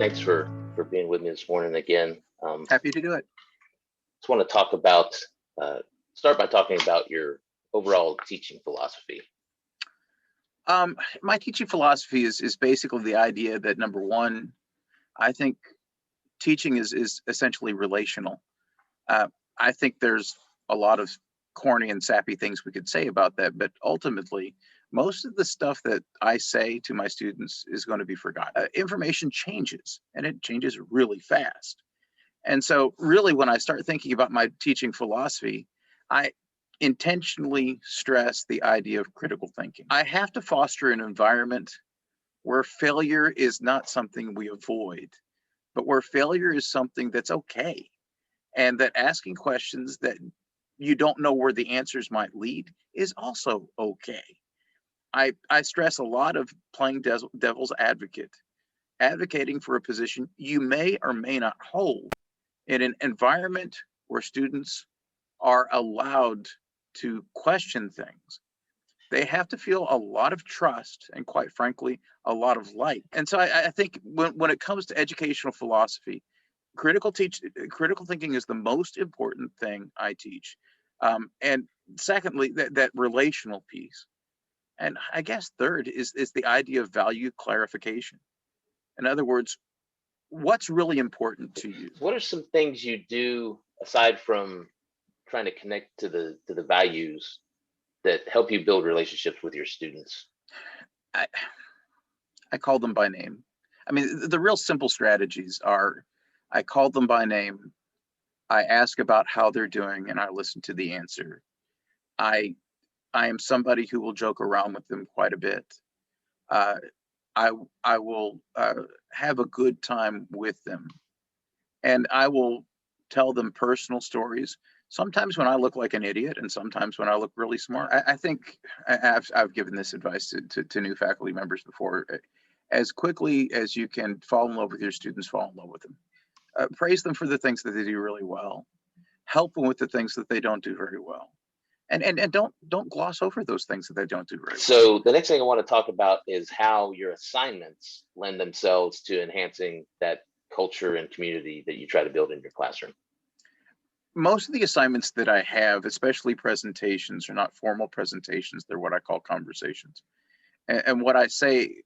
Thanks for being with me this morning again. Happy to do it. Just want to talk about start by talking about your overall teaching philosophy. My teaching philosophy is basically the idea that, number one, I think teaching is essentially relational. I think there's a lot of corny and sappy things we could say about that, but ultimately, most of the stuff that I say to my students is going to be forgotten. Information changes, and it changes really fast. And so really, when I start thinking about my teaching philosophy, I intentionally stress the idea of critical thinking. I have to foster an environment where failure is not something we avoid, but where failure is something that's okay. And that asking questions that you don't know where the answers might lead is also okay. I stress a lot of playing devil's advocate, advocating for a position you may or may not hold in an environment where students are allowed to question things. They have to feel a lot of trust and, quite frankly, a lot of light. And so I think when it comes to educational philosophy, critical thinking is the most important thing I teach. And secondly, that relational piece. And I guess third is the idea of value clarification. In other words, what's really important to you? What are some things you do aside from trying to connect to the values that help you build relationships with your students? I call them by name. I mean, the real simple strategies are I call them by name, I ask about how they're doing, and I listen to the answer. I am somebody who will joke around with them quite a bit. Uh, I will have a good time with them, and I will tell them personal stories. Sometimes when I look like an idiot, and sometimes when I look really smart. I think I've given this advice to new faculty members before. As quickly as you can fall in love with your students, fall in love with them. Praise them for the things that they do really well. Help them with the things that they don't do very well. And don't gloss over those things that they don't do very well. So the next thing I want to talk about is how your assignments lend themselves to enhancing that culture and community that you try to build in your classroom. Most of the assignments that I have, especially presentations, are not formal presentations. They're what I call conversations. And what I say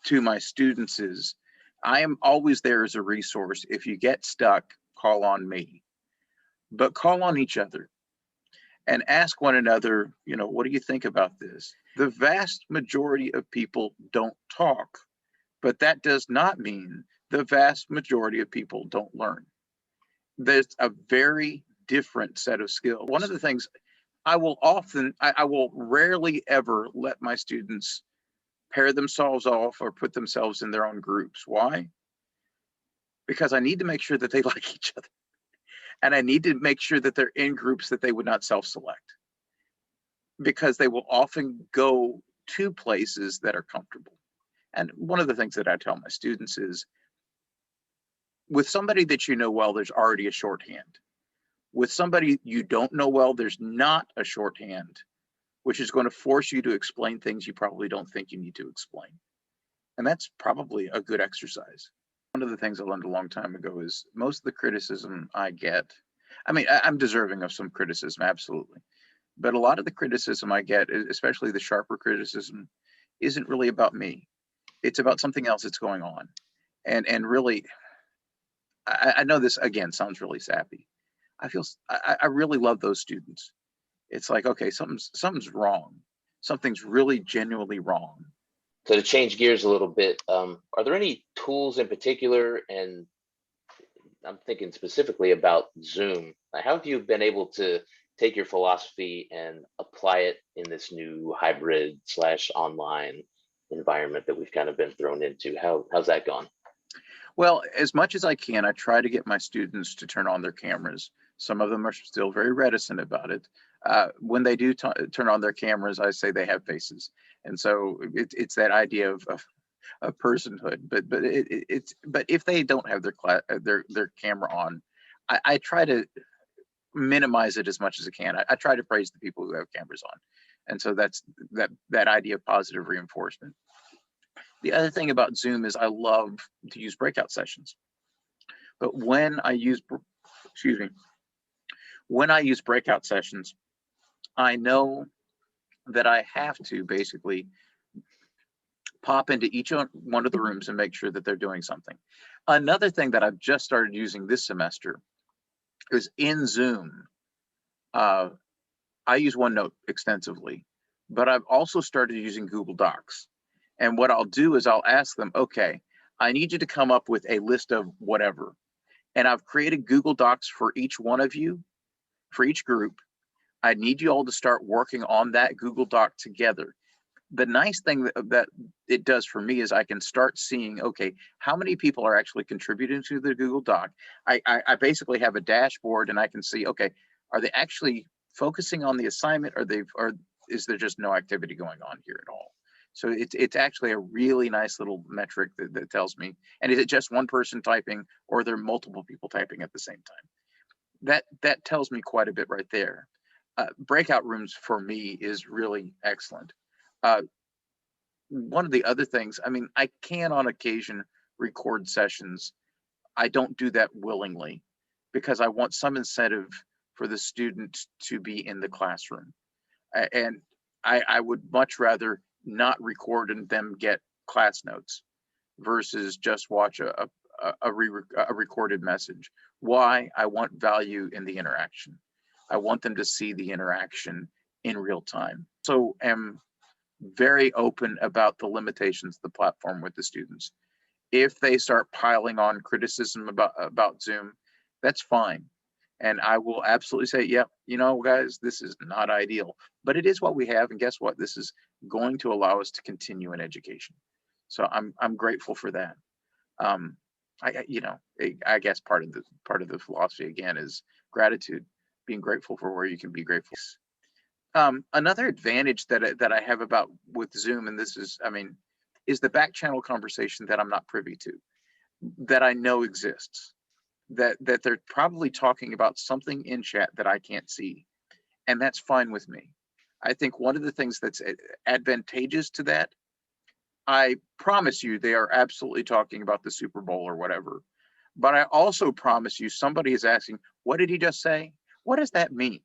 to my students is, I am always there as a resource. If you get stuck, call on me, but call on each other and ask one another, what do you think about this? The vast majority of people don't talk, but that does not mean the vast majority of people don't learn. There's a very different set of skills. One of the things I will rarely ever let my students pair themselves off or put themselves in their own groups. Why? Because I need to make sure that they like each other. And I need to make sure that they're in groups that they would not self-select, because they will often go to places that are comfortable. And one of the things that I tell my students is, with somebody that you know well, there's already a shorthand. With somebody you don't know well, there's not a shorthand, which is going to force you to explain things you probably don't think you need to explain. And that's probably a good exercise. One of the things I learned a long time ago is most of the criticism I get, I mean, I'm deserving of some criticism, absolutely. But a lot of the criticism I get, especially the sharper criticism, isn't really about me. It's about something else that's going on. And really, I know this, again, sounds really sappy. I really love those students. It's like, okay, something's wrong. Something's really genuinely wrong. So to change gears a little bit, are there any tools in particular, and I'm thinking specifically about Zoom, how have you been able to take your philosophy and apply it in this new hybrid / online environment that we've kind of been thrown into? How's that gone? Well, as much as I can, I try to get my students to turn on their cameras. Some of them are still very reticent about it. When they do turn on their cameras, I say they have faces. And so it's that idea of personhood. But if they don't have their camera on, I try to minimize it as much as I can. I try to praise the people who have cameras on. And so that's that idea of positive reinforcement. The other thing about Zoom is I love to use breakout sessions. But when I use, excuse me, when I use breakout sessions, I know that I have to basically pop into each one of the rooms and make sure that they're doing something. Another thing that I've just started using this semester is in Zoom. I use OneNote extensively, but I've also started using Google Docs. And what I'll do is I'll ask them, okay, I need you to come up with a list of whatever. And I've created Google Docs for each one of you, for each group. I need you all to start working on that Google Doc together. The nice thing that it does for me is I can start seeing, okay, how many people are actually contributing to the Google Doc. I basically have a dashboard and I can see, okay, are they actually focusing on the assignment, or is there just no activity going on here at all? So it's actually a really nice little metric that tells me, and is it just one person typing, or are there multiple people typing at the same time? That tells me quite a bit right there. Breakout rooms for me is really excellent. One of the other things, I mean, I can on occasion record sessions. I don't do that willingly because I want some incentive for the student to be in the classroom. And I would much rather not record and them get class notes versus just watch a recorded message. Why? I want value in the interaction. I want them to see the interaction in real time. So am very open about the limitations of the platform with the students. If they start piling on criticism about Zoom, that's fine. And I will absolutely say, yep, you know, guys, this is not ideal, but it is what we have. And guess what? This is going to allow us to continue in education. So I'm grateful for that. I guess part of the philosophy again is gratitude, being grateful for where you can be grateful. Another advantage that I have about with Zoom, and this is, I mean, is the back channel conversation that I'm not privy to, that I know exists, that they're probably talking about something in chat that I can't see, and that's fine with me. I think one of the things that's advantageous to that, I promise you they are absolutely talking about the Super Bowl or whatever, but I also promise you somebody is asking, what did he just say? What does that mean?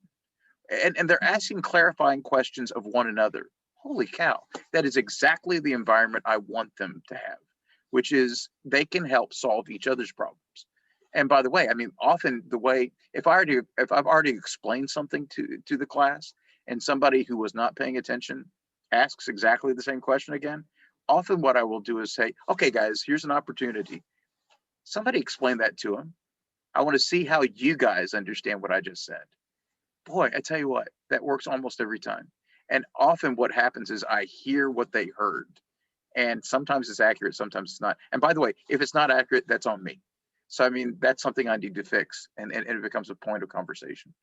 And they're asking clarifying questions of one another. Holy cow, that is exactly the environment I want them to have, which is they can help solve each other's problems. And by the way, I mean, often the way, if I've already explained something to the class and somebody who was not paying attention asks exactly the same question again, often what I will do is say, okay, guys, here's an opportunity. Somebody explain that to them. I want to see how you guys understand what I just said. Boy, I tell you what, that works almost every time. And often what happens is I hear what they heard. And sometimes it's accurate, sometimes it's not. And by the way, if it's not accurate, that's on me. So, I mean, that's something I need to fix. And it becomes a point of conversation.